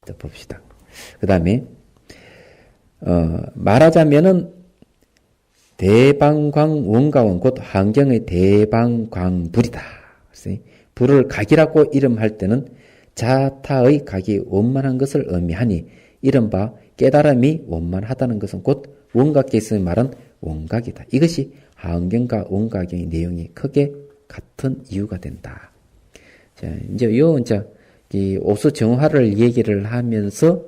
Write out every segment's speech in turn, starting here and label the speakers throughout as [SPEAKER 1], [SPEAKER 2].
[SPEAKER 1] 자, 봅시다. 그 다음에 말하자면은 대방광 원가원 곧 환경의 대방광불이다. 불을 각이라고 이름할 때는 자타의 각이 원만한 것을 의미하니 이른바 깨달음이 원만하다는 것은 곧 원각계에서 말한 원각이다. 이것이 하은경과 원가경의 내용이 크게 같은 이유가 된다. 자, 이제 이 오수 정화를 얘기를 하면서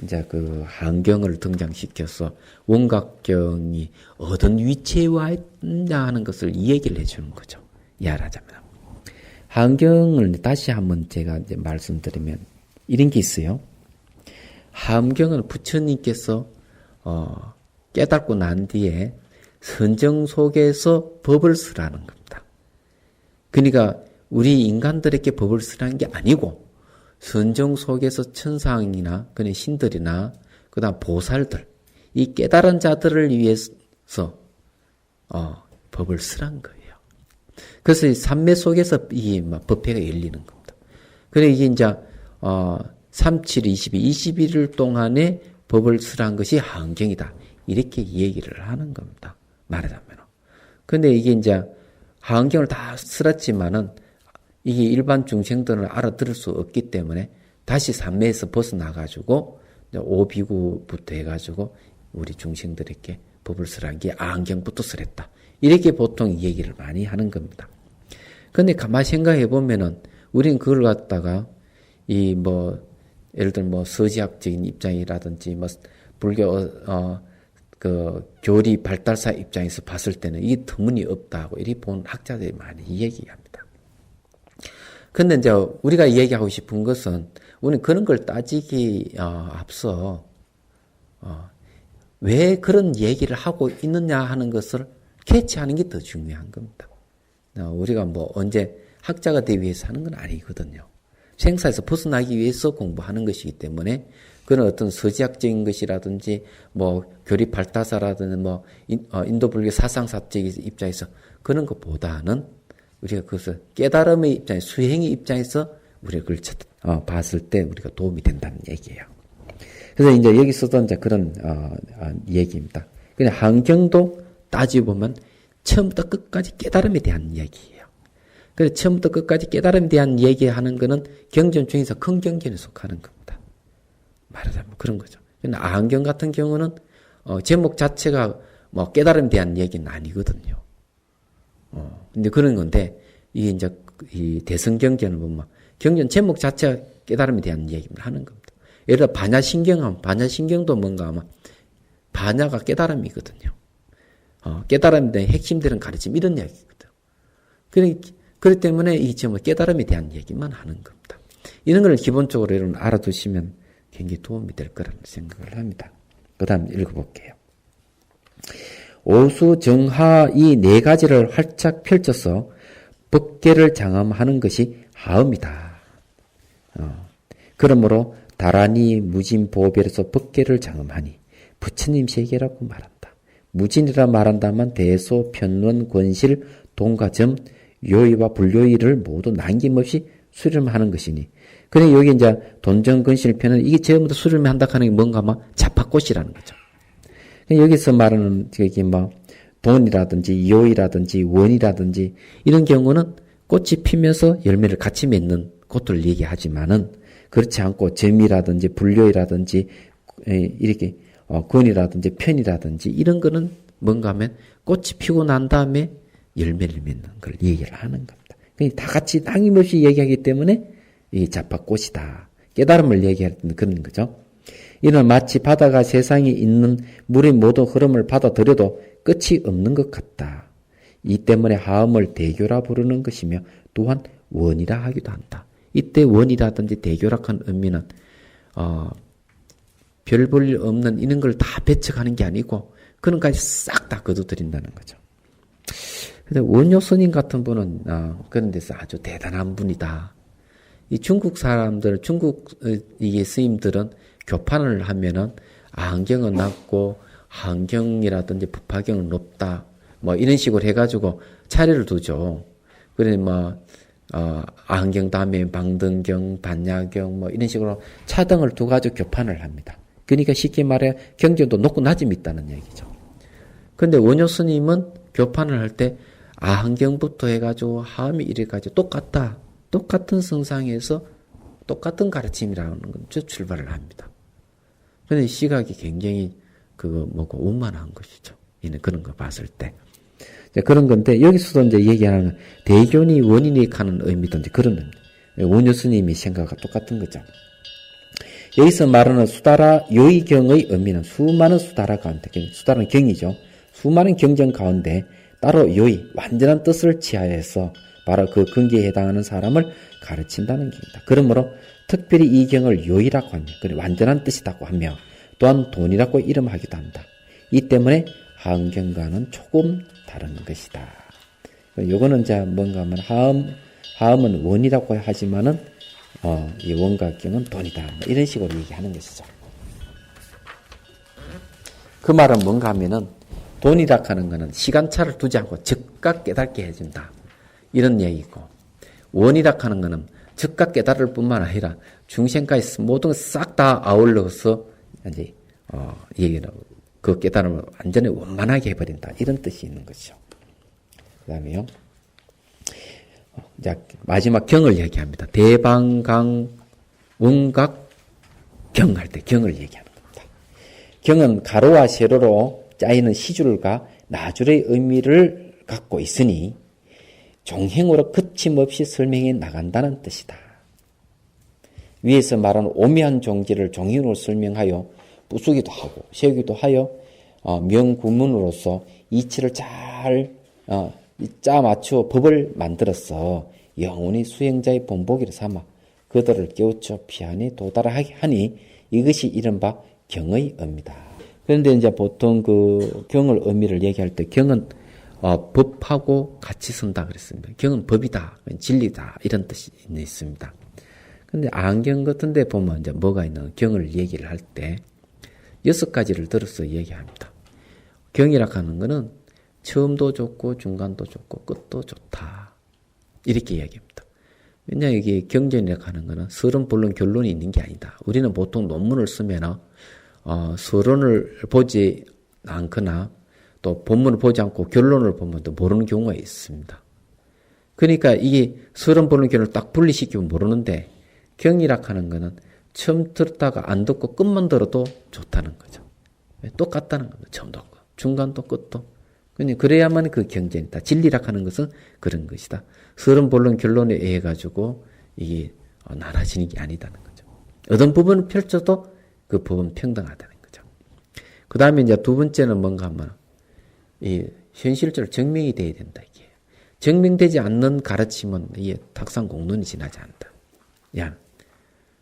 [SPEAKER 1] 이제 그 하은경을 등장시켜서 원각경이 어떤 위치에 와 있냐 하는 것을 이 얘기를 해주는 거죠. 이해하자면. 하은경을 다시 한번 제가 이제 말씀드리면 이런 게 있어요. 하은경은 부처님께서 깨닫고 난 뒤에 선정 속에서 법을 쓰라는 겁니다. 그러니까 우리 인간들에게 법을 쓰라는 게 아니고 선정 속에서 천상이나 그런 신들이나 그다음 보살들 이 깨달은 자들을 위해서 법을 쓰란 거예요. 그래서 이 삼매 속에서 이 법회가 열리는 겁니다. 그래 이게 이제 3, 7, 22, 21일 동안에 법을 쓰란 것이 하은경이다. 이렇게 얘기를 하는 겁니다. 말하자면. 근데 이게 이제 하은경을 다 쓸었지만은 이게 일반 중생들은 알아들을 수 없기 때문에 다시 삼매에서 벗어나가지고 오비구부터 해가지고 우리 중생들에게 법을 쓰라는 게 하은경부터 쓰랬다. 이렇게 보통 얘기를 많이 하는 겁니다. 근데 가만히 생각해 보면은 우리는 그걸 갖다가 예를 들면 서지학적인 입장이라든지 불교 교리 발달사 입장에서 봤을 때는 이게 터무니없다고 이렇게 본 학자들이 많이 얘기합니다. 근데 이제 우리가 얘기하고 싶은 것은 우리는 그런 걸 따지기 앞서 왜 그런 얘기를 하고 있느냐 하는 것을 캐치하는 게 더 중요한 겁니다. 우리가 언제 학자가 되기 위해서 하는 건 아니거든요. 생사에서 벗어나기 위해서 공부하는 것이기 때문에 그런 어떤 서지학적인 것이라든지 교리 발달사라든지 인도 불교 사상사적 입장에서 그런 것보다는 우리가 그것을 깨달음의 입장에서 수행의 입장에서 우리가 그걸 봤을 때 우리가 도움이 된다는 얘기예요. 그래서 이제 여기서도 이제 그런 얘기입니다. 그냥 하은경도 따지고 보면 처음부터 끝까지 깨달음에 대한 이야기예요. 그래서 처음부터 끝까지 깨달음에 대한 얘기하는 거는 경전 중에서 큰 경전에 속하는 겁니다. 말하자면 그런 거죠. 아한경 같은 경우는 제목 자체가 깨달음에 대한 얘기는 아니거든요. 근데 그런 건데 이게 이제 이 대승경전을 보면 경전 제목 자체가 깨달음에 대한 얘기를 하는 겁니다. 예를 들어 반야신경하면 반야신경도 뭔가 아마 반야가 깨달음이거든요. 깨달음에 대한 핵심들은 가르침 이런 이야기거든. 그렇기 때문에 이 제목 깨달음에 대한 얘기만 하는 겁니다. 이런 걸 기본적으로 여러분 알아두시면 굉장히 도움이 될 거라는 생각을 합니다. 그 다음 읽어볼게요. 오수, 정하 이 네 가지를 활짝 펼쳐서 법계를 장엄하는 것이 하음이다. 그러므로 다라니 무진보별에서 법계를 장엄하니 부처님 세계라고 말한다. 무진이라 말한다면 대소, 편론, 권실, 동가점, 요의와 불요의를 모두 남김없이 수렴하는 것이니. 그래 여기 이제 돈정, 권실, 편은 이게 전부 다 수렴한다 하는 게 뭔가 자파꽃이라는 거죠. 여기서 말하는 돈이라든지 요의라든지 원이라든지 이런 경우는 꽃이 피면서 열매를 같이 맺는 꽃을 얘기하지만은 그렇지 않고 점이라든지 불료이라든지 이렇게 권이라든지 편이라든지 이런 거는 뭔가 하면 꽃이 피고 난 다음에 열매를 맺는 걸 얘기를 하는 겁니다. 다 같이 남김없이 얘기하기 때문에 이 자파꽃이다. 깨달음을 얘기할 때는 그런 거죠. 이는 마치 바다가 세상에 있는 물의 모든 흐름을 받아들여도 끝이 없는 것 같다. 이 때문에 하음을 대교라 부르는 것이며 또한 원이라 하기도 한다. 이때 원이라든지 대교락한 의미는 별 볼 일 없는 이런 걸 다 배척하는 게 아니고 그런 것까지 싹 다 거둬들인다는 거죠. 근데 원효 스님 같은 분은 그런 데서 아주 대단한 분이다. 이 중국 사람들, 이 스님들은 교판을 하면은 하은경은 낮고 하은경이라든지 법화경은 높다. 이런 식으로 해가지고 차례를 두죠. 그래 아한경 다음에 방등경, 반야경 뭐 이런 식으로 차등을 두 가지 교판을 합니다. 그러니까 쉽게 말해 경전도 높고 낮음이 있다는 얘기죠. 근데 원효 스님은 교판을 할 때 아한경부터 해가지고 하음이 이래가지고 똑같은 성상에서 똑같은 가르침이라는 건 출발을 합니다. 그런데 시각이 굉장히 원만한 것이죠. 그런 거 봤을 때. 그런 건데, 여기서도 이제 얘기하는 대견이 원인이 가는 의미든지 그런 의미. 원효 스님이 생각과 똑같은 거죠. 여기서 말하는 수다라 요의경의 의미는 수많은 수다라 가운데, 수다라는 경이죠. 수많은 경전 가운데 따로 요의, 완전한 뜻을 취하여서 바로 그 근기에 해당하는 사람을 가르친다는 겁니다. 그러므로 특별히 이 경을 요의라고 하며, 완전한 뜻이라고 하며, 또한 돈이라고 이름하기도 한다. 이 때문에 하음경과는 조금 다른 것이다. 요거는 이제 뭔가 하면 하음은 원이라고 하지만은, 이 원각경은 돈이다. 뭐 이런 식으로 얘기하는 것이죠. 그 말은 뭔가 하면은, 돈이라 하는 거는 시간차를 두지 않고 즉각 깨닫게 해준다. 이런 얘기고, 원이라 하는 거는 즉각 깨달을 뿐만 아니라 중생까지 모든 싹 다 아울러서 이제, 얘기는 그 깨달음을 완전히 원만하게 해버린다. 이런 뜻이 있는 것이죠. 그 다음에요. 자, 마지막 경을 얘기합니다. 대방강 원각 경 할 때 경을 얘기하는 겁니다. 경은 가로와 세로로 짜이는 시줄과 나줄의 의미를 갖고 있으니 종행으로 거침없이 설명해 나간다는 뜻이다. 위에서 말하는 오묘한 종지를 종행으로 설명하여 부수기도 하고 세우기도 하여 명구문으로서 이치를 잘 짜 맞추어 법을 만들어서 영원히 수행자의 본보기를 삼아 그들을 깨우쳐 피안에 도달하게 하니 이것이 이른바 경의 의미다. 그런데 이제 보통 그 경을 의미를 얘기할 때 경은 법하고 같이 쓴다 그랬습니다. 경은 법이다, 진리다 이런 뜻이 있습니다. 근데 안경 같은 데 보면 이제 뭐가 있는 경을 얘기를 할 때 6가지를 들어서 얘기합니다. 경이라 하는 거는 처음도 좋고 중간도 좋고 끝도 좋다. 이렇게 이야기합니다. 왜냐하면 이게 경전이라 하는 거는 서론, 본론, 결론이 있는 게 아니다. 우리는 보통 논문을 쓰면 서론을 보지 않거나 또 본문을 보지 않고 결론을 보면 또 모르는 경우가 있습니다. 그러니까 이게 서론, 본론, 결론을 딱 분리시키면 모르는데 경이라 하는 거는 처음 들었다가 안 듣고 끝만 들어도 좋다는 거죠. 똑같다는 거죠. 처음도 중간도 끝도. 그래야만 그 경전이다. 진리라 하는 것은 그런 것이다. 서론, 본론, 결론에 의해 가지고 이게 나눠지는 게 아니다는 거죠. 어떤 부분을 펼쳐도 그 부분 평등하다는 거죠. 그 다음에 이제 두 번째는 뭔가 하면 이 현실적으로 증명이 돼야 된다 이게. 증명되지 않는 가르침은 이게 탁상공론이 지나지 않는다. 야.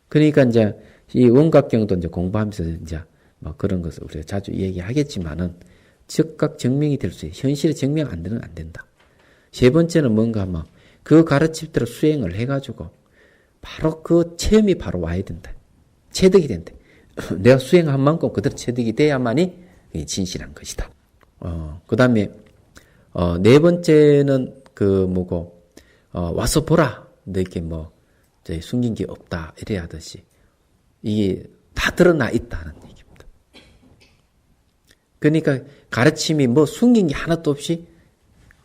[SPEAKER 1] 그러니까 이제 이 원각경도 이제 공부하면서 이제 뭐 그런 것을 우리가 자주 얘기하겠지만은 즉각 증명이 될 수 있어요. 현실에 증명 안 되는 안 된다. 세 번째는 뭔가 하면 그 가르침대로 수행을 해가지고 바로 그 체험이 바로 와야 된다. 체득이 된다. 내가 수행한 만큼 그대로 체득이 돼야만이 진실한 것이다. 그 다음에 네 번째는 와서 보라. 너에게 숨긴 게 없다. 이래야 하듯이 이게 다 드러나 있다는 얘기입니다. 그러니까 가르침이 숨긴 게 하나도 없이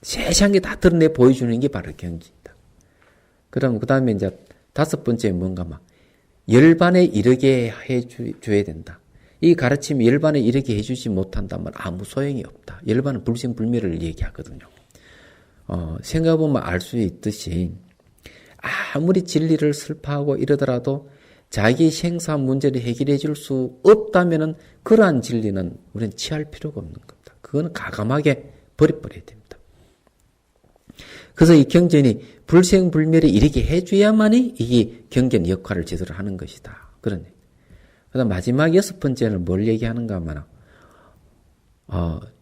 [SPEAKER 1] 세상에 다 드러내 보여주는 게 바로 경지입니다. 그럼 그 다음에 이제 다섯 번째 뭔가 열반에 이르게 해줘야 된다. 이 가르침이 열반에 이르게 해주지 못한다면 아무 소용이 없다. 열반은 불생불멸을 얘기하거든요. 생각해보면 알 수 있듯이 아무리 진리를 설파하고 이러더라도 자기 생사 문제를 해결해 줄 수 없다면은 그러한 진리는 우리는 취할 필요가 없는 겁니다. 그거는 가감하게 버려버려야 됩니다. 그래서 이 경전이 불생불멸에 이르게 해줘야만이 이게 경전 역할을 제대로 하는 것이다. 그런 얘기. 그다음 마지막 여섯 번째는 뭘 얘기하는가 하면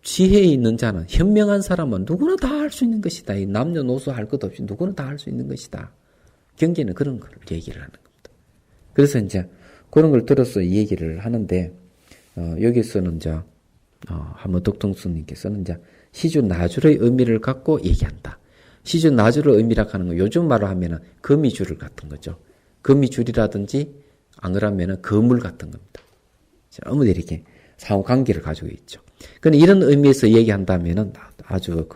[SPEAKER 1] 지혜에 있는 자는 현명한 사람은 누구나 다 할 수 있는 것이다. 이 남녀노소 할 것 없이 누구나 다 할 수 있는 것이다. 경전은 그런 걸 얘기를 하는 겁니다. 그래서 이제 그런 걸 들어서 이 얘기를 하는데 여기서는 이제 한번 덕통스님께서는 이제 시주 나줄의 의미를 갖고 얘기한다. 시주 나주를 의미라 하는 건 요즘 말로 하면은 거미줄 같은 거죠. 거미줄이라든지 안 그러면은 거물 같은 겁니다. 전부 이렇게 상호 관계를 가지고 있죠. 근데 이런 의미에서 얘기한다면은 아주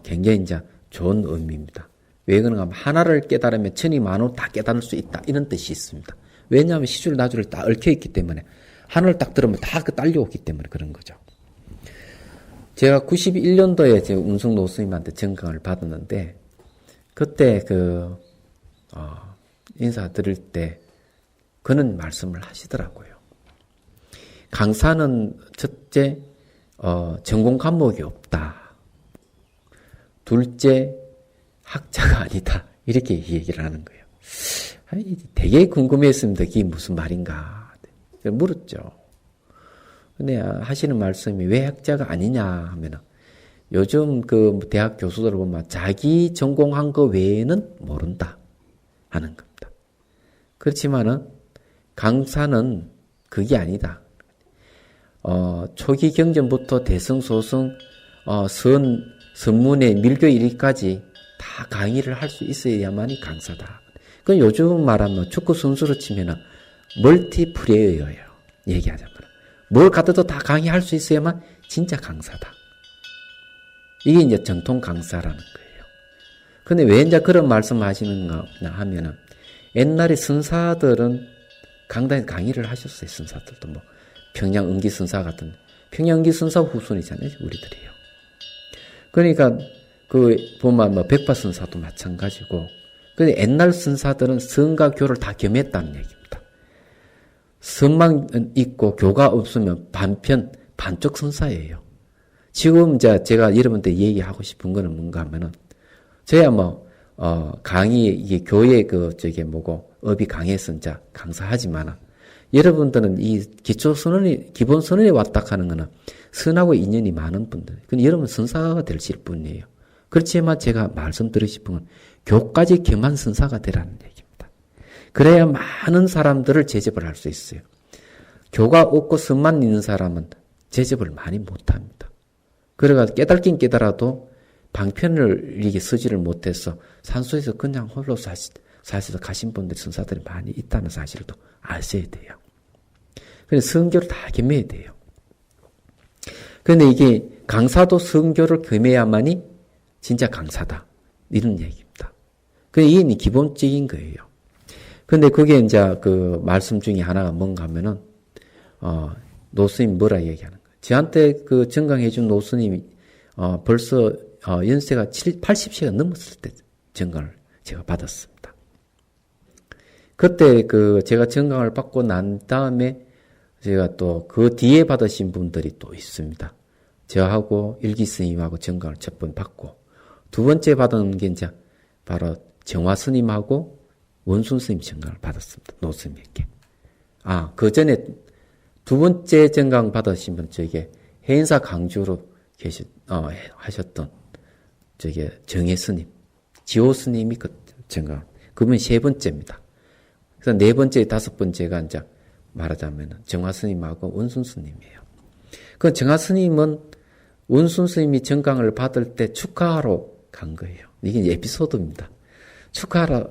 [SPEAKER 1] 굉장히 이제 좋은 의미입니다. 왜 그런가 하면 하나를 깨달으면 천이 만物다 깨달을 수 있다. 이런 뜻이 있습니다. 왜냐하면 시줄 나주를 다 얽혀있기 때문에 하나를 딱 들으면 다 딸려오기 때문에 그런 거죠. 제가 91년도에 제 운승 노스님한테 정강을 받았는데 그때 인사 드릴 때 그는 말씀을 하시더라고요. 강사는 첫째 전공 과목이 없다. 둘째 학자가 아니다. 이렇게 얘기를 하는 거예요. 되게 궁금했습니다. 그게 무슨 말인가. 물었죠. 근데 하시는 말씀이 왜 학자가 아니냐 하면은 요즘 대학 교수들 보면 자기 전공한 거 외에는 모른다 하는 겁니다. 그렇지만은 강사는 그게 아니다. 초기 경전부터 대승소승 선문에 밀교 1위까지 다 강의를 할 수 있어야만이 강사다. 그건 요즘 말하면 축구 선수로 치면은 멀티플레이어예요. 얘기하자면. 뭘 갖다도 다 강의할 수 있어야만 진짜 강사다. 이게 이제 정통 강사라는 거예요. 근데 왜 이제 그런 말씀 하시는가 하면은 옛날에 선사들은 강단에서 강의를 하셨어요. 선사들도 평양 은기 선사 같은 평양 은기 선사 후손이잖아요. 우리들이요. 그러니까 보면 백파 선사도 마찬가지고 근데 옛날 선사들은 성과 교를 다 겸했다는 얘기입니다. 성만 있고 교가 없으면 반쪽 선사예요. 지금 이제 제가 여러분한테 얘기하고 싶은 거는 뭔가 하면은 저야 강의 이게 교회 업이 강해서 이제 강사하지만 여러분들은 이 기본 선언에 왔다 하는 거는 선하고 인연이 많은 분들. 근데 여러분 선사가 되실 분이에요. 그렇지만 제가 말씀드리고 싶은 건 교까지 겸한 선사가 되라는 얘기입니다. 그래야 많은 사람들을 제접을 할 수 있어요. 교가 없고 선만 있는 사람은 제접을 많이 못합니다. 그래가 깨달긴 깨달아도 방편을 이게 쓰지를 못해서 산소에서 그냥 홀로 사셔서 가신 분들 선사들이 많이 있다는 사실도 아셔야 돼요. 그래서 성교를 다 겸해야 돼요. 그런데 이게 강사도 성교를 겸해야만이 진짜 강사다. 이런 얘기입니다. 이게 기본적인 거예요. 근데 그게 이제 말씀 중에 하나가 뭔가 하면은, 노스님 뭐라 얘기하는 거예요. 저한테 정강해준 노스님이, 벌써, 연세가 80세가 넘었을 때 정강을 제가 받았습니다. 그때 제가 정강을 받고 난 다음에 제가 또 그 뒤에 받으신 분들이 또 있습니다. 저하고 일기 스님하고 정강을 첫 번 받고, 두 번째 받은 게 이제 바로 정화 스님하고 원순 스님 정강을 받았습니다. 노스님에게. 그 전에 두 번째 정강 받으신 분 저게 해인사 강주로 하셨던 정혜 스님, 지호 스님이 정강. 그분이 세 번째입니다. 그래서 네 번째, 다섯 번째가 이제 말하자면 정화 스님하고 원순 스님이에요. 그 정화 스님은 원순 스님이 정강을 받을 때 축하하러 간 거예요. 이게 이제 에피소드입니다. 축하하러,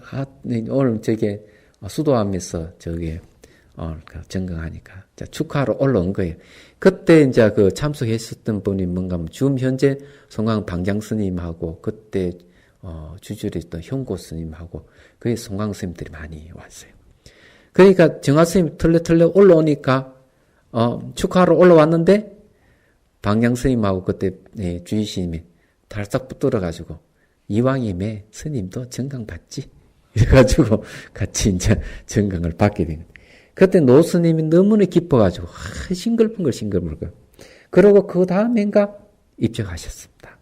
[SPEAKER 1] 오늘 수도하면서 정강하니까 축하하러 올라온 거예요. 그때 이제 참석했었던 분이 뭔가 하면 지금 현재 송강 방장 스님하고 그때 주주를 했던 형고 스님하고 거기 송강 스님들이 많이 왔어요. 그러니까 정화 스님 털레 올라오니까 축하하러 올라왔는데 방장 스님하고 그때 주의스님이 달싹 붙들어가지고 이왕이면 스님도 정강 받지 이래가지고 같이 이제 정강을 받게 된 거예요. 그때 노 스님이 너무나 기뻐가지고 싱글벙글 그러고 그 다음엔가 입적하셨습니다.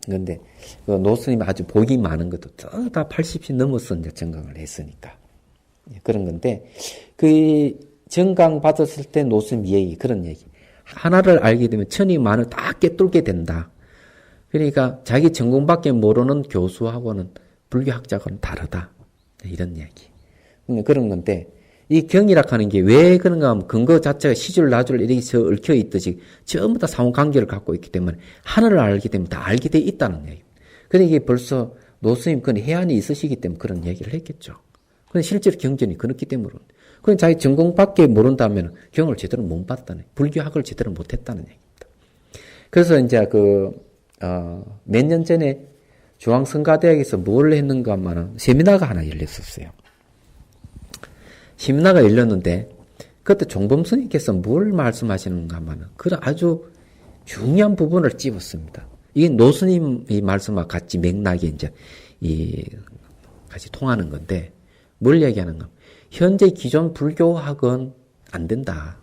[SPEAKER 1] 그런데 노 스님이 아주 복이 많은 것도 다 80이 넘어서 이제 정강을 했으니까 그런 건데 정강 받았을 때 노 스님 얘기 그런 얘기 하나를 알게 되면 천이 만을 다 깨뚫게 된다. 그러니까 자기 전공밖에 모르는 교수하고는 불교학자하고는 다르다. 이런 얘기. 그런 건데 이 경이라 하는 게 왜 그런가 하면 근거 자체가 시줄 나줄 이렇게 얽혀 있듯이 전부 다 상호관계를 갖고 있기 때문에 하늘을 알기 때문에 다 알게 돼 있다는 얘기입니다. 그런데 이게 벌써 노스님 그건 해안이 있으시기 때문에 그런 얘기를 했겠죠. 그런데 실제로 경전이 그렇기 때문에 그건 자기 전공밖에 모른다면 경을 제대로 못 봤다는 불교학을 제대로 못했다는 얘기입니다. 그래서 이제 몇 년 전에 중앙성가대학에서 뭘 했는가 하면 세미나가 하나 열렸었어요. 세미나가 열렸는데 그때 종범 스님께서 뭘 말씀하시는가 하면 그런 아주 중요한 부분을 찝었습니다. 이게 노스님이 말씀과 같이 맥락이 이제 같이 통하는 건데 뭘 얘기하는가? 현재 기존 불교학은 안 된다.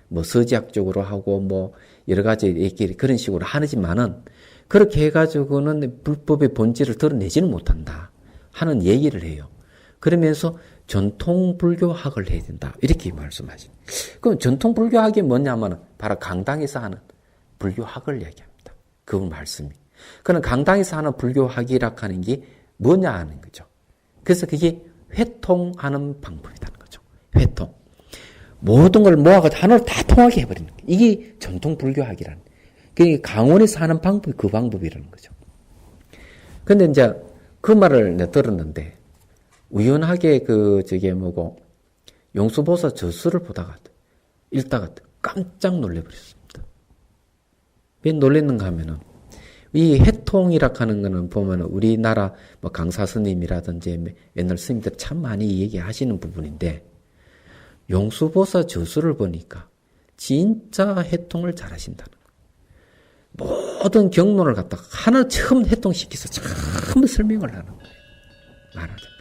[SPEAKER 1] 뭐 서지학적으로 하고 뭐 여러 가지 얘기 그런 식으로 하지만은 그렇게 해가지고는 불법의 본질을 드러내지는 못한다 하는 얘기를 해요. 그러면서 전통 불교학을 해야 된다 이렇게 말씀하시죠. 그럼 전통 불교학이 뭐냐면 바로 강당에서 하는 불교학을 얘기합니다. 그 말씀이. 그럼 강당에서 하는 불교학이라 하는 게 뭐냐 하는 거죠. 그래서 그게 회통하는 방법이라는 거죠. 회통. 모든 걸 모아가지고 하나로 다 통하게 해버리는 거예요. 이게 전통 불교학이라는 거예요. 그게 강원에서 하는 방법이 그 방법이라는 거죠. 근데 이제 그 말을 내가 들었는데 우연하게 용수보사 저수를 보다가 읽다가 깜짝 놀래버렸습니다. 왜 놀랬는가 하면은 이 해통이라 하는 거는 보면은 우리나라 뭐 강사 스님이라든지 옛날 스님들 참 많이 얘기하시는 부분인데 용수보사 저수를 보니까 진짜 해통을 잘 하신다는 거예요. 모든 경론을 갖다가 하나 처음 해통시켜서 처음 설명을 하는 거예요. 말하자면.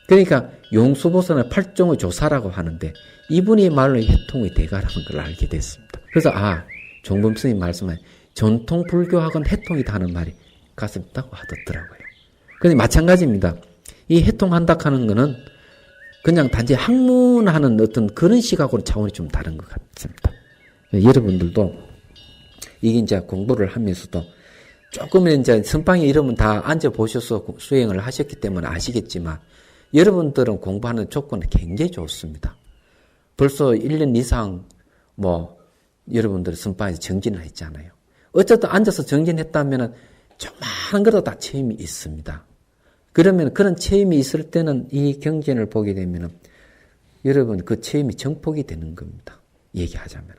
[SPEAKER 1] 그러니까 용수보사는 팔종의 조사라고 하는데 이분이 말로 해통의 대가라는 걸 알게 됐습니다. 그래서 종범 스님 말씀하신 전통 불교학은 해통이다 하는 말이 가슴 있다고 하더라고요. 근데 마찬가지입니다. 이 해통한다 하는 거는 그냥 단지 학문하는 어떤 그런 시각으로 차원이 좀 다른 것 같습니다. 여러분들도 이게 이제 공부를 하면서도 조금은 이제 선방에 이러면 다 앉아보셔서 수행을 하셨기 때문에 아시겠지만 여러분들은 공부하는 조건이 굉장히 좋습니다. 벌써 1년 이상 여러분들이 선방에서 정진을 했잖아요. 어쨌든 앉아서 정진했다면 조그마한 것도 다 체험이 있습니다. 그러면 그런 체험이 있을 때는 이 경전을 보게 되면 여러분 그 체험이 정폭이 되는 겁니다. 얘기하자면.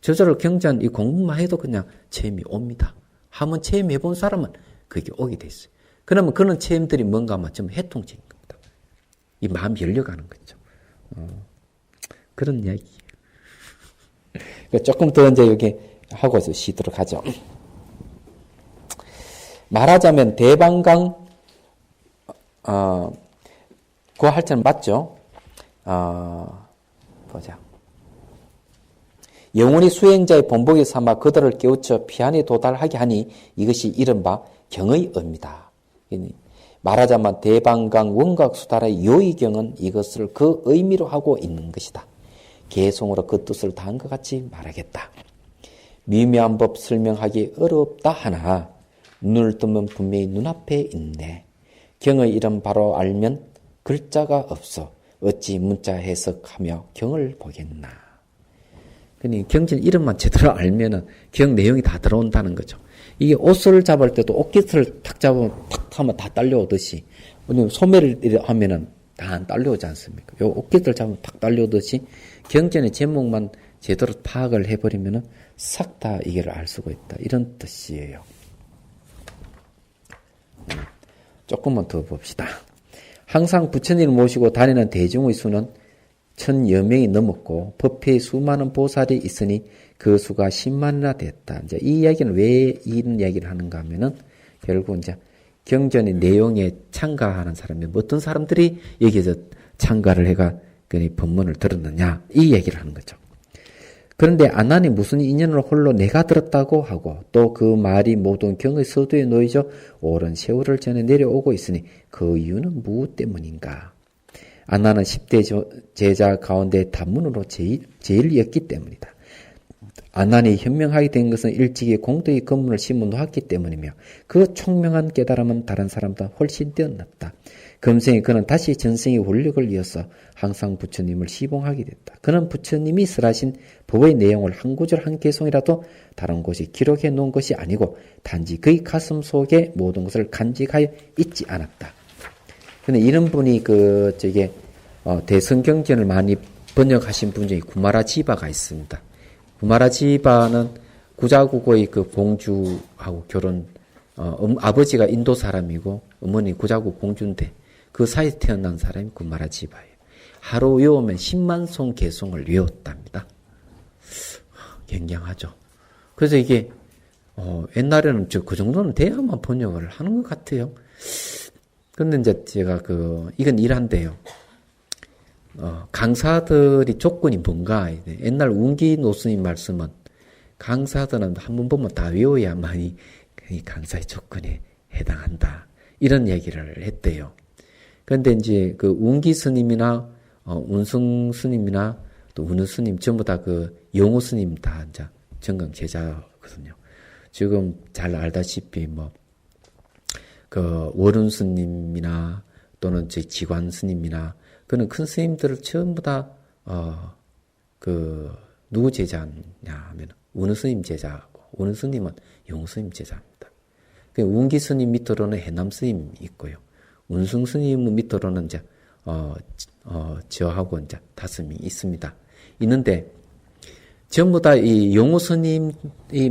[SPEAKER 1] 저절로 경전 이 공부만 해도 그냥 체험이 옵니다. 한번 체험해 본 사람은 그게 오게 돼 있어요. 그러면 그런 체험들이 뭔가 하면 좀 해통적인 겁니다. 이 마음이 열려가는 거죠. 그런 이야기예요. 조금 더 이제 여기 하고 쉬도록 하죠. 말하자면 대방강 그 할자는 맞죠? 보자. 영원히 수행자의 본보기 삼아 그들을 깨우쳐 피안에 도달하게 하니 이것이 이른바 경의 의미다. 말하자면 대방강 원각수달의 요의경은 이것을 그 의미로 하고 있는 것이다. 개송으로 그 뜻을 다음과 같이 말하겠다. 미묘한 법 설명하기 어렵다 하나 눈을 뜨면 분명히 눈앞에 있네. 경의 이름 바로 알면 글자가 없어 어찌 문자 해석하며 경을 보겠나. 그러니 경전 이름만 제대로 알면은 경 내용이 다 들어온다는 거죠. 이게 옷을 잡을 때도 옷깃을 탁 잡으면 탁 하면 다 딸려오듯이 소매를 하면은 다 안 딸려오지 않습니까? 요 옷깃을 잡으면 탁 딸려오듯이 경전의 제목만 제대로 파악을 해버리면은 싹 다 이게를 알 수가 있다. 이런 뜻이에요. 조금만 더 봅시다. 항상 부처님을 모시고 다니는 대중의 수는 1000여 명이 넘었고 법회에 수많은 보살이 있으니 그 수가 10만이나 됐다. 이제 이 이야기는 왜 이런 이야기를 하는가 하면은 결국 이제 경전의 내용에 참가하는 사람이 어떤 사람들이 여기에서 참가를 해가 그 법문을 들었느냐 이 얘기를 하는 거죠. 그런데 안난이 무슨 인연을 홀로 내가 들었다고 하고 또 그 말이 모든 경의 서두에 놓이져 오랜 세월을 전에 내려오고 있으니 그 이유는 무엇 때문인가? 안난은 10대 제자 가운데 단문으로 제일이었기 때문이다. 안난이 현명하게 된 것은 일찍이 공덕의 근문을 심어 놓았기 때문이며 그 총명한 깨달음은 다른 사람보다 훨씬 뛰어났다. 금생에 그는 다시 전생의 원력을 이어서 항상 부처님을 시봉하게 됐다. 그는 부처님이 설하신 법의 내용을 한 구절 한 개송이라도 다른 곳에 기록해 놓은 것이 아니고 단지 그의 가슴 속에 모든 것을 간직하여 잊지 않았다. 근데 이런 분이 대성경전을 많이 번역하신 분 중에 구마라 지바가 있습니다. 구마라 지바는 구자국의 그 공주하고 아버지가 인도 사람이고 어머니 구자국 공주인데 그 사이에 태어난 사람이 구마라 지바예요. 하루 외우면 10만 송 개송을 외웠답니다. 굉장하죠. 그래서 이게 옛날에는 그 정도는 돼야만 번역을 하는 것 같아요. 근데 이제 제가 이건 일한데요. 강사들이 조건이 뭔가, 옛날 운기 노스님 말씀은 강사들은 한 번 보면 다 외워야만이 강사의 조건에 해당한다. 이런 얘기를 했대요. 그런데 이제 운기 스님이나, 운승 스님이나 또 운우 스님 전부 다 영호 스님 다 이제 정강 제자거든요. 지금 잘 알다시피 월운 스님이나 또는 지관 스님이나 그는 큰 스님들을 전부 다 누구 제자냐 하면 운우 스님 제자고 운우 스님은 영호 스님 제자입니다. 운기 스님 밑으로는 해남 스님이 있고요. 운승 스님 밑으로는 이제 저하고 이제 5명이 있습니다. 있는데 전부 다 이 영호 스님이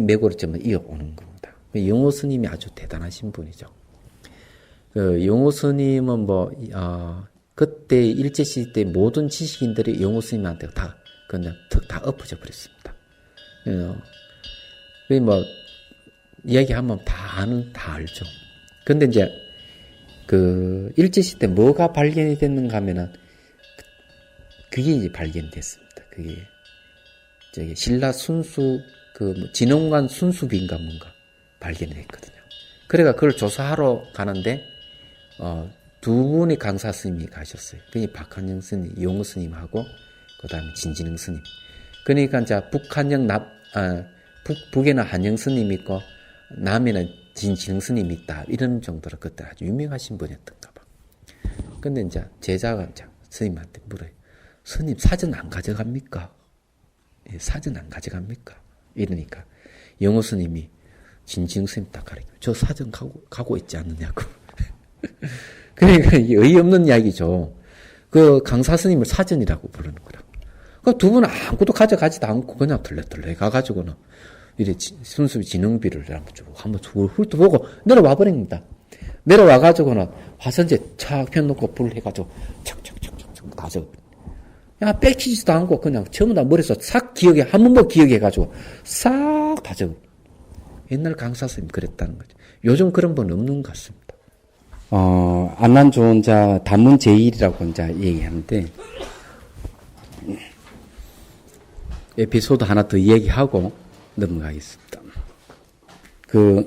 [SPEAKER 1] 메고를 좀 이어오는 겁니다. 영호 스님이 아주 대단하신 분이죠. 영호 스님은 그때 일제시대 모든 지식인들이 영호 스님한테 다 그냥 다 엎어져 버렸습니다. 이야기하면 다 알죠. 근데 이제 일제시대 뭐가 발견이 됐는가 하면은 그게 이제 발견됐습니다. 그게 신라 순수 진흥관 순수비인가 뭔가 발견이 됐거든요. 그래가 그걸 조사하러 가는데 두 분의 강사 스님이 가셨어요. 그게 박한영 스님, 영호 스님하고 그다음에 진진흥 스님. 그러니까 이제 북에는 한영 스님이 있고 남에는 진진흥 스님이 있다. 이런 정도로 그때 아주 유명하신 분이었던가 봐. 근데 이제 제자가 이제 스님한테 물어요. 스님 사전 안 가져갑니까? 예, 사전 안 가져갑니까? 이러니까 영호 스님이 진진흥 스님 딱 가르쳐요. 저 사전 가고 있지 않느냐고. 그러니까 이게 어이없는 이야기죠. 강사 스님을 사전이라고 부르는 거라고. 두 분은 아무것도 가져가지도 않고 그냥 덜레덜레 가가지고는 이래 순수 진흥비를 한번 훑어보고 내려와 버립니다. 내려와가지고는 화선재 착 펴놓고 불을 해가지고 척척척척 다 적어. 야, 뺏기지도 않고 그냥 전부 다 머리에서 싹 한 번만 기억해가지고 싹 다 적어. 옛날 강사 스님 그랬다는 거죠. 요즘 그런 분 없는 것 같습니다. 안난조언자 단문 제1이라고 이제 얘기하는데, 에피소드 하나 더 얘기하고 넘어가겠습니다.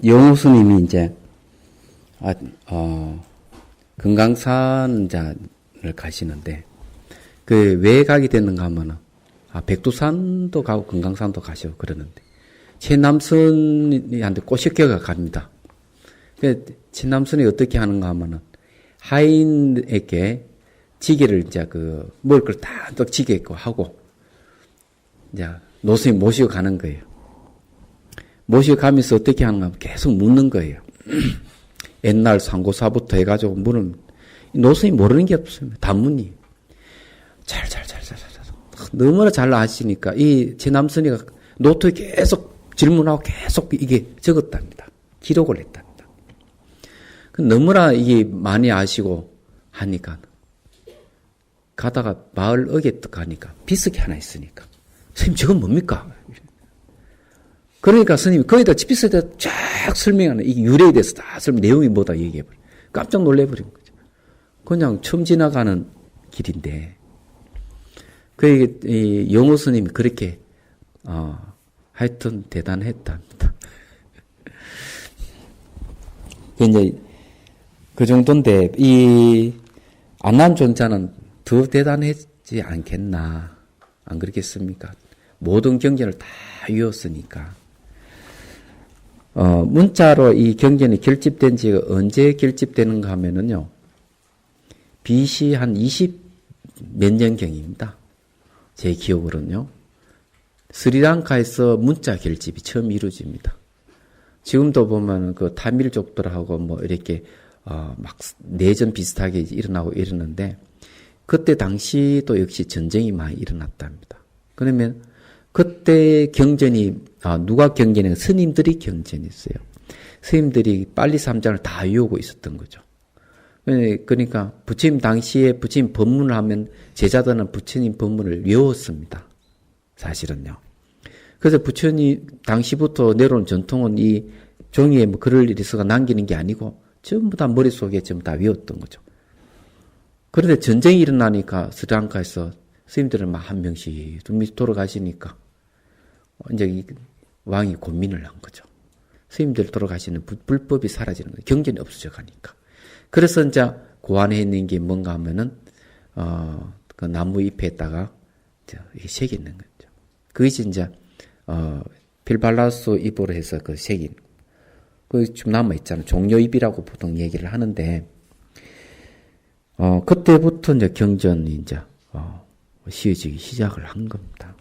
[SPEAKER 1] 영호 스님이 이제, 금강산을 가시는데, 왜 가게 됐는가 하면은, 백두산도 가고 금강산도 가시고 그러는데, 최남선이한테 꼬시겨가 갑니다. 친남선이 어떻게 하는가 하면은, 하인에게 지게를 이제 먹을 걸 다 또 지게 하고, 이제 노스님 모시고 가는 거예요. 모시고 가면서 어떻게 하는가 하면 계속 묻는 거예요. 옛날 상고사부터 해가지고 노스님 모르는 게 없습니다. 단문이. 잘. 너무나 잘 아시니까, 친남선이가 노트에 계속 질문하고 계속 이게 적었답니다. 기록을 했답니다. 너무나 이게 많이 아시고 하니까 가다가 마을 어귀에 딱 가니까 비석이 하나 있으니까 스님 저건 뭡니까? 그러니까 스님이 거기다 비석에 쫙 설명하는 이 유래에 대해서 다 내용이 뭐다 얘기해버려. 깜짝 놀래버린 거죠. 그냥 처음 지나가는 길인데 이 영호 스님이 그렇게 하여튼 대단했답니다. 이제 그 정도인데, 안난존자는 더 대단했지 않겠나. 안 그렇겠습니까? 모든 경전을 다 외웠으니까. 문자로 이 경전이 결집된 지가 언제 결집되는가 하면은요, BC 한 20 몇 년경입니다. 제 기억으로는요. 스리랑카에서 문자 결집이 처음 이루어집니다. 지금도 보면 그 타밀족들하고 뭐 이렇게 막 내전 비슷하게 일어나고 이러는데 그때 당시도 역시 전쟁이 많이 일어났답니다. 그러면 그때 경전이 누가 경전했어요? 스님들이 경전했어요. 스님들이 빨리 삼장을 다 외우고 있었던 거죠. 그러니까 부처님 당시에 부처님 법문을 하면 제자들은 부처님 법문을 외웠습니다. 사실은요. 그래서 부처님 당시부터 내려온 전통은 이 종이에 뭐 글을 이리서가 남기는 게 아니고 전부 다 머릿속에 전부 다 외웠던 거죠. 그런데 전쟁이 일어나니까 스리랑카에서 스님들은 막 한 명씩 두 명씩 돌아가시니까 이제 이 왕이 고민을 한 거죠. 스님들 돌아가시는 불법이 사라지는 거예요. 경전이 없어져 가니까. 그래서 이제 고안해 있는 게 뭔가 하면은 그 나무 잎에다가 이렇게 새기는 거죠. 그것이 이제 필발라스 잎으로 해서 그 새긴 그 좀 남아 있잖아요. 종려잎이라고 보통 얘기를 하는데 그때부터 이제 경전이 이제 씌워지기 시작을 한 겁니다.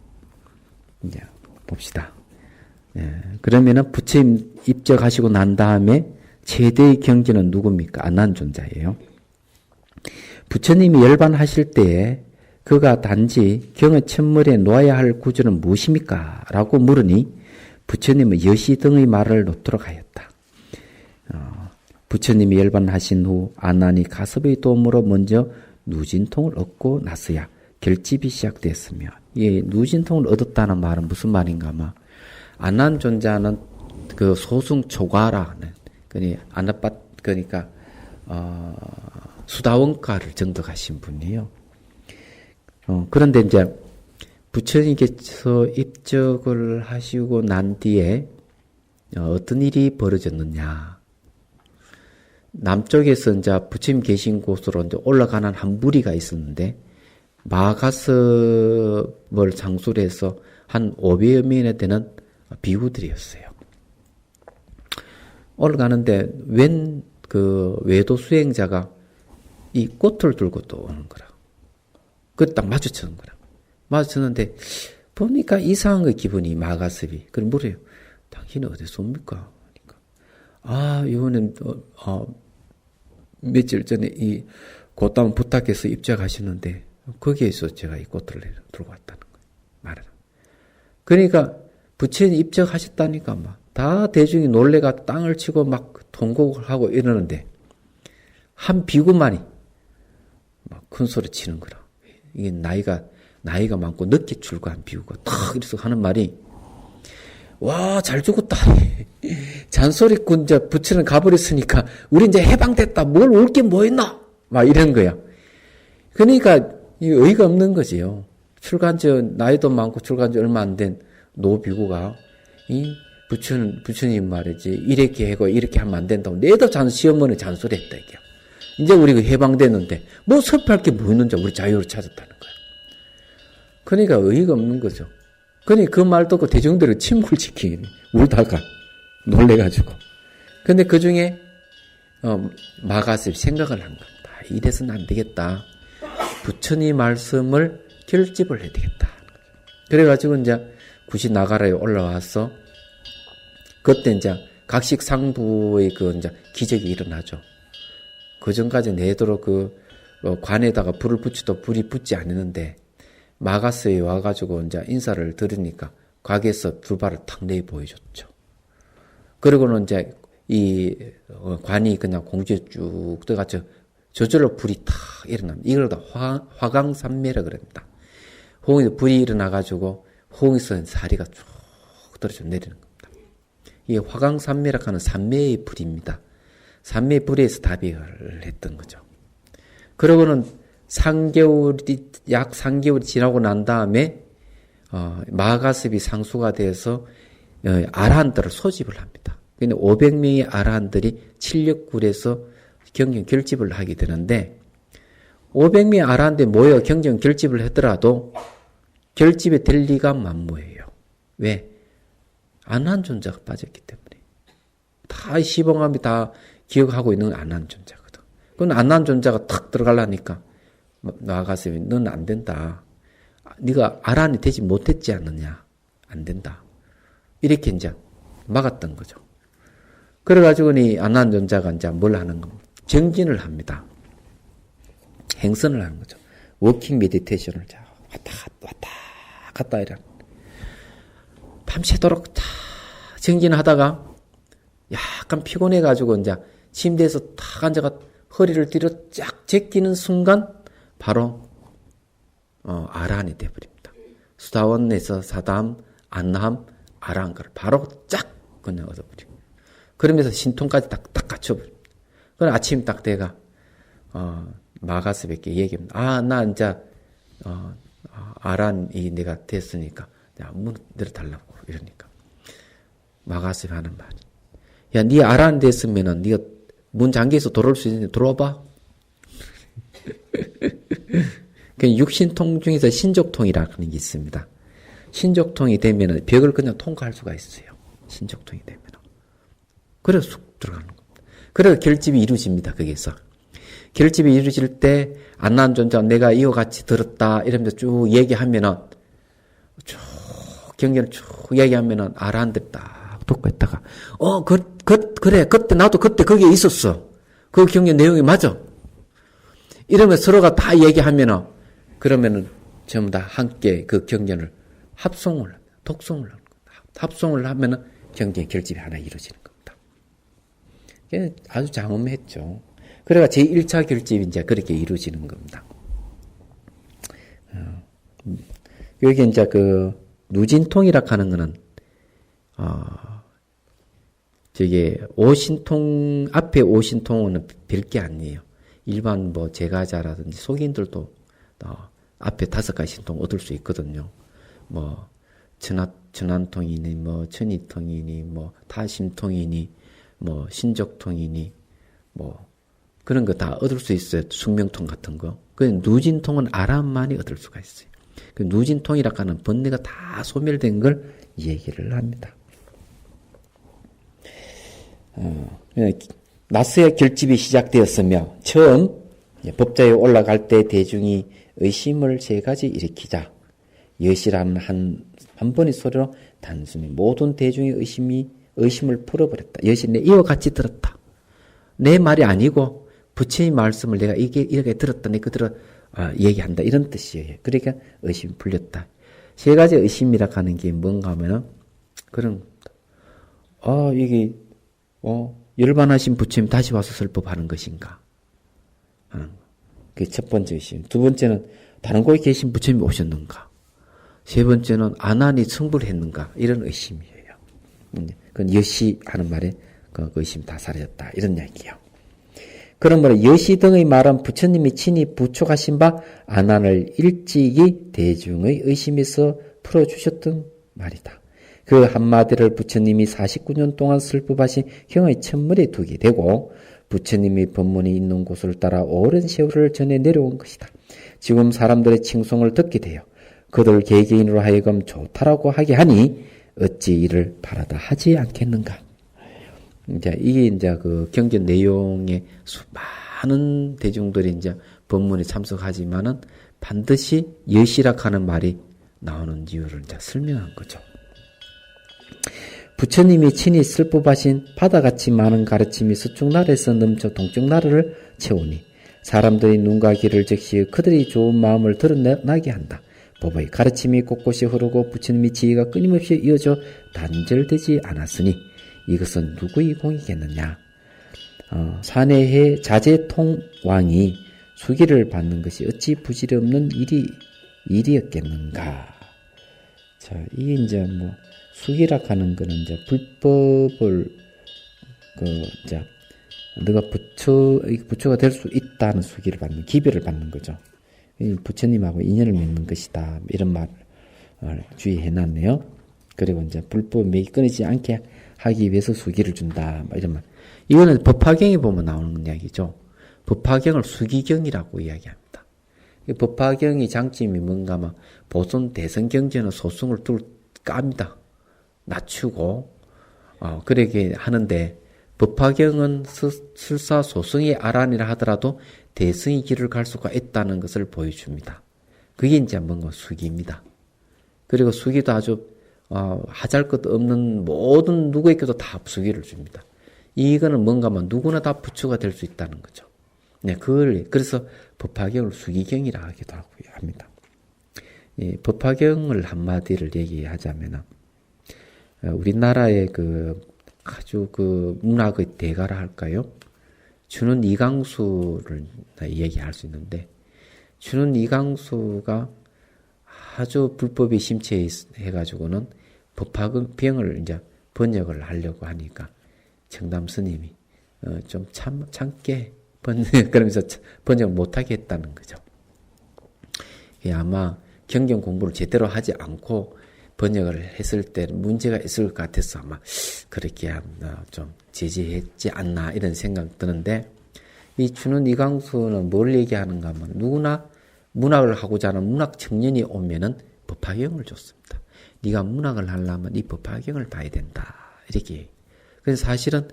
[SPEAKER 1] 이제 봅시다. 예, 그러면은 부처님 입적하시고 난 다음에 최대의 경전은 누굽니까? 안한존자예요. 부처님이 열반하실 때에 그가 단지 경의 첫머리에 놓아야 할 구절은 무엇입니까? 라고 물으니 부처님은 여시 등의 말을 놓도록 하였다. 부처님이 열반하신 후 안한이 가섭의 도움으로 먼저 누진통을 얻고 나서야 결집이 시작됐으며, 이 누진통을 얻었다는 말은 무슨 말인가 하면 안한존자는 그 소승 초과라는 그러니까 수다원가를 정득하신 분이에요. 그런데 이제 부처님께서 입적을 하시고 난 뒤에 어떤 일이 벌어졌느냐. 남쪽에서 이제 부처님 계신 곳으로 이제 올라가는 한 무리가 있었는데 마가섭을 장수로 해서 한 500여 명에 되는 비구들이었어요. 올라가는데 웬 그 외도 수행자가 이 꽃을 들고 또 오는 거라. 그 딱 마주치는 거라. 마주쳤는데 보니까 이상한 거 기분이 마가섭이. 그럼 뭐래요? 당신은 어디서 옵니까? 그러니까 이거는 며칠 전에 이 고담 부탁해서 입장하시는데 거기에서 제가 이 꽃을 들고 왔다는 거예요. 말하자. 그러니까 부처님 입적하셨다니까 막 다 대중이 놀래가 땅을 치고 막 통곡을 하고 이러는데 한 비구만이 막 큰 소리 치는 거라. 이게 나이가 많고 늦게 출가한 비구가 탁 이래서 하는 말이 와, 잘 죽었다. 잔소리꾼 이제 부처는 가버렸으니까 우리 이제 해방됐다. 뭘 올 게 뭐 있나? 막 이런 거야. 그러니까 이 의의가 없는 거지요. 출가한 지 나이도 많고 출가한 지 얼마 안 된 노비구가 이 부처님 말이지 이렇게 하고 이렇게 하면 안 된다고 내도 시어머니 잔소리했다 이게. 이제 우리가 해방됐는데 뭐 섭할 게 뭐 있는지 우리 자유를 찾았다는 거야. 그러니까 의의가 없는 거죠. 그러니 그 말 듣고 대중들은 침묵을 지키니 울다가 놀래가지고. 근데 그 중에 마가섭이 생각을 한 겁니다. 이래서는 안 되겠다. 부처님 말씀을 결집을 해야 되겠다. 그래가지고 이제 구시 나가라에 올라와서 그때 이제 각식 상부의 그 이제 기적이 일어나죠. 그 전까지 내도록 그 관에다가 불을 붙여도 불이 붙지 않았는데 마가스에 와가지고 이제 인사를 들으니까 곽에서 두 발을 탁 내어 보여줬죠. 그리고는 이제 이 관이 그냥 공주에 쭉 들어가서 저절로 불이 탁 일어납니다. 이걸 다 화강산매라 그럽니다. 호응에서 불이 일어나가지고 호응에서 사리가 쭉 떨어져 내리는 겁니다. 이게 화강산매라고 하는 산매의 불입니다. 산매의 불에서 답이를 했던 거죠. 그러고는 약 3개월이 지나고 난 다음에 마가섭이 상수가 돼서 아라한들을 소집을 합니다. 근데 500명의 아라한들이 칠력굴에서 경전 결집을 하게 되는데 500명의 아라한들이 모여 경전 결집을 하더라도 결집이 될 리가 만무해요. 왜? 안한 존재가 빠졌기 때문에. 다 시범함이 다 기억하고 있는 건 안한 존재거든. 그건 안한 존재가 탁 들어가려니까 나아가서 너는 안 된다. 네가 아란이 되지 못했지 않느냐. 안 된다. 이렇게 이제 막았던 거죠. 그래가지고 이 안한 존재가 이제 뭘 하는 겁니까? 정진을 합니다. 행선을 하는 거죠. 워킹 메디테이션을 왔다 갔다 이런. 밤새도록 다 정진하다가 약간 피곤해가지고 이제 침대에서 탁 앉아가 허리를 뒤로 쫙 제끼는 순간 바로 아란이 돼버립니다. 수다원에서 사담, 안남, 아란걸 바로 쫙 그냥 얻어버리고 그러면서 신통까지 딱 갖춰버립니다. 그럼 아침 딱 돼가 마가스에게 얘기합니다. 나 이제 아란이 내가 됐으니까 문 열어달라고 이러니까 마가스에 하는 말. 야, 네 아란 됐으면은 네가 문 잠겨서 돌아올 수 있는데 들어와봐. 그 육신통 중에서 신족통이라는 게 있습니다. 신족통이 되면은 벽을 그냥 통과할 수가 있어요. 신족통이 되면은. 그래서 쑥 들어가는 겁니다. 그래서 결집이 이루어집니다. 거기서. 결집이 이루어질 때 안난 존재 내가 이와 같이 들었다 이러면서 쭉 얘기하면은 쭉 경전을 쭉 얘기하면은 아란들 딱 듣고 있다가 그래 그때 나도 그때 거기에 있었어. 그 경전 내용이 맞아. 이러면 서로가 다 얘기하면은 그러면은 전부 다 함께 그 경전을 합송을 합니다. 독송을 하는 겁니다. 합송을 하면은 경전의 결집이 하나 이루어지는 겁니다. 이게 아주 장엄했죠. 그래가 제1차 결집이 이제 그렇게 이루어지는 겁니다. 여기 이제 그 누진통이라 하는 거는 저게 오신통 앞에 오신통은 별게 아니에요. 일반 뭐 제가자라든지 속인들도 앞에 5가지 신통 얻을 수 있거든요. 뭐 천안통이니 뭐 천이통이니 뭐 타심통이니 뭐 신족통이니 뭐 그런 거 다 얻을 수 있어요. 숙명통 같은 거. 그 누진통은 아란만이 얻을 수가 있어요. 그 누진통이라고 하는 번뇌가 다 소멸된 걸 얘기를 합니다. 나스의 결집이 시작되었으며 처음 법자에 올라갈 때 대중이 의심을 3가지 일으키자 여시라는 한 번의 소리로 단순히 모든 대중의 의심을 풀어버렸다. 여시 내 이와 같이 들었다. 내 말이 아니고 부처의 말씀을 내가 이렇게 들었다. 내가 얘기한다. 이런 뜻이에요. 그러니까 의심이 풀렸다. 3가지 의심이라고 하는 게 뭔가 하면은 그런 이게 열반하신 부처님 다시 와서 설법하는 것인가 하는 거. 그게 첫 번째 의심. 두 번째는 다른 곳에 계신 부처님이 오셨는가. 세 번째는 아난이 성불했는가. 이런 의심이에요. 그건 여시 하는 말에 그 의심 다 사라졌다. 이런 이야기예요. 그러므로 여시 등의 말은 부처님이 친히 부촉하신 바 아난을 일찍이 대중의 의심에서 풀어주셨던 말이다. 그 한마디를 부처님이 49년 동안 설법하신 형의 천물에 두게 되고 부처님의 법문이 있는 곳을 따라 오랜 세월을 전해 내려온 것이다. 지금 사람들의 칭송을 듣게 되어 그들 개개인으로 하여금 좋다라고 하게 하니 어찌 이를 바라다 하지 않겠는가. 이게 이제 그 경전 내용에 수많은 대중들이 이제 법문에 참석하지만은 반드시 여시락 하는 말이 나오는 이유를 이제 설명한 거죠. 부처님이 친히 설법하신 바다같이 많은 가르침이 서쪽나라에서 넘쳐 동쪽나라를 채우니 사람들이 눈과 귀를 적시어 그들이 좋은 마음을 드러나게 한다. 법의 가르침이 곳곳이 흐르고 부처님의 지혜가 끊임없이 이어져 단절되지 않았으니 이것은 누구의 공이겠느냐. 사내의 자제통왕이 수기를 받는 것이 어찌 부질이 없는 일이었겠는가. 자, 이게 이제 뭐 수기라 하는 거는 이제 불법을 이제 너가 부처가 될 수 있다는 수기를 받는, 기별을 받는 거죠. 부처님하고 인연을 맺는 것이다. 이런 말을 주의해놨네요. 그리고 이제 불법 맥이 끊이지 않게 하기 위해서 수기를 준다. 이런 말. 이거는 법화경에 보면 나오는 이야기죠. 법화경을 수기경이라고 이야기합니다. 법화경의 장점이 뭔가 하면 보선 대성경전은 소승을 깝니다. 낮추고 그러게 하는데 법화경은 술사소승이 아란이라 하더라도 대승의 길을 갈 수가 있다는 것을 보여줍니다. 그게 이제 뭔가 수기입니다. 그리고 수기도 아주 하잘 것 없는 모든 누구에게도 다 수기를 줍니다. 이거는 뭔가만 누구나 다 부처가 될 수 있다는 거죠. 네, 그래서 법화경을 수기경이라 하기도 합니다. 이 법화경을 한마디를 얘기하자면 우리나라의 아주 문학의 대가라 할까요? 준은 이강수를 얘기할 수 있는데, 준은 이강수가 아주 불법이 심취해가지고는 법화경을 이제 번역을 하려고 하니까 청담 스님이 좀 참게 그러면서 번역을 못하게 했다는 거죠. 아마 경경 공부를 제대로 하지 않고 번역을 했을 때 문제가 있을 것 같아서 아마 그렇게 좀 제지했지 않나 이런 생각 드는데, 이 준은 이강수는 뭘 얘기하는가 하면 누구나 문학을 하고자 하는 문학 청년이 오면은 법화경을 줬습니다. 네가 문학을 하려면 이 법화경을 봐야 된다. 이렇게. 그래서 사실은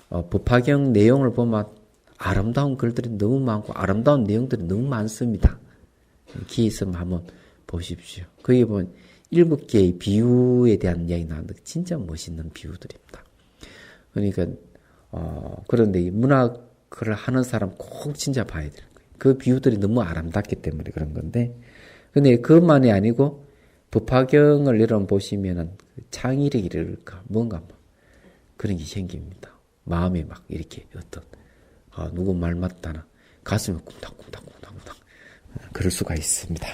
[SPEAKER 1] 법화경 내용을 보면 아름다운 글들이 너무 많고 아름다운 내용들이 너무 많습니다. 기회 있으면 한번 보십시오. 거기 보면 7개의 비유에 대한 이야기 나오는데 진짜 멋있는 비유들입니다. 그러니까 그런데 이 문학을 하는 사람 꼭 진짜 봐야 돼요. 그 비유들이 너무 아름답기 때문에 그런 건데, 근데 그것만이 아니고 법화경을 여러분 보시면은 창의력이랄까 뭔가 그런 게 생깁니다. 마음이 막 이렇게 어떤 누구 말 맞다나 가슴이 쿵닥쿵닥쿵닥쿵닥 그럴 수가 있습니다.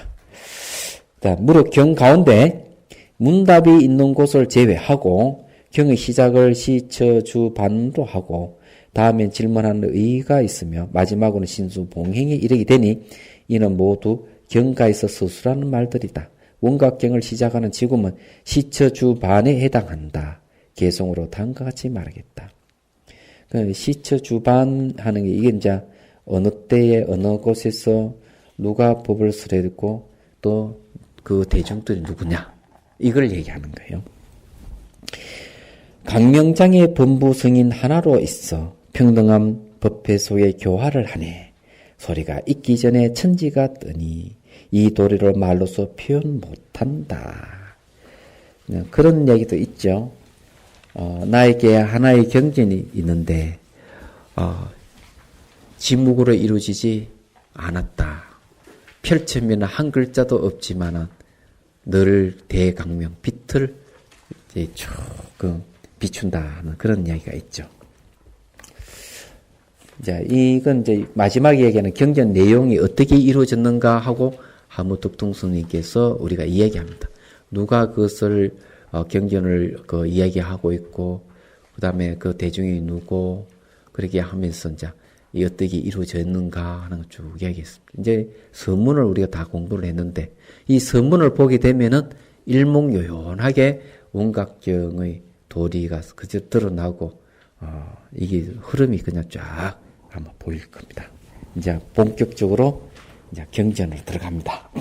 [SPEAKER 1] 무릇 경 가운데 문답이 있는 곳을 제외하고 경의 시작을 시처주 반으로 하고 다음엔 질문하는 의의가 있으며 마지막으로는 신수봉행에 이르게 되니 이는 모두 경가에서 서술하는 말들이다. 원각경을 시작하는 지금은 시처주 반에 해당한다. 개성으로 다음과 같이 말하겠다. 시처주 반 하는 게 이게 이제 어느 때에 어느 곳에서 누가 법을 수례했고 또 그 대중들이 누구냐 이걸 얘기하는 거예요. 강명장의 범부 성인 하나로 있어 평등한 법회 속에 교화를 하네. 소리가 있기 전에 천지가 뜨니 이 도리를 말로서 표현 못한다. 그런 얘기도 있죠. 나에게 하나의 경전이 있는데 지묵으로 이루어지지 않았다. 펼치면 한 글자도 없지만은 늘 대강명 빛을 이제 조금 비춘다 하는 그런 이야기가 있죠. 자, 이건 이제 마지막 이야기는 경전 내용이 어떻게 이루어졌는가 하고 하무득동 스님께서 우리가 이야기합니다. 누가 그것을 경전을 이야기하고 있고, 그 다음에 그 대중이 누구 그렇게 하면서 이제 이 어떻게 이루어졌는가 하는 걸 쭉 이야기했습니다. 이제 서문을 우리가 다 공부를 했는데 이 서문을 보게 되면은 일목요연하게 원각경의 도리가 그저 드러나고 이게 흐름이 그냥 쫙 아마 보일 겁니다. 이제 본격적으로 이제 경전으로 들어갑니다.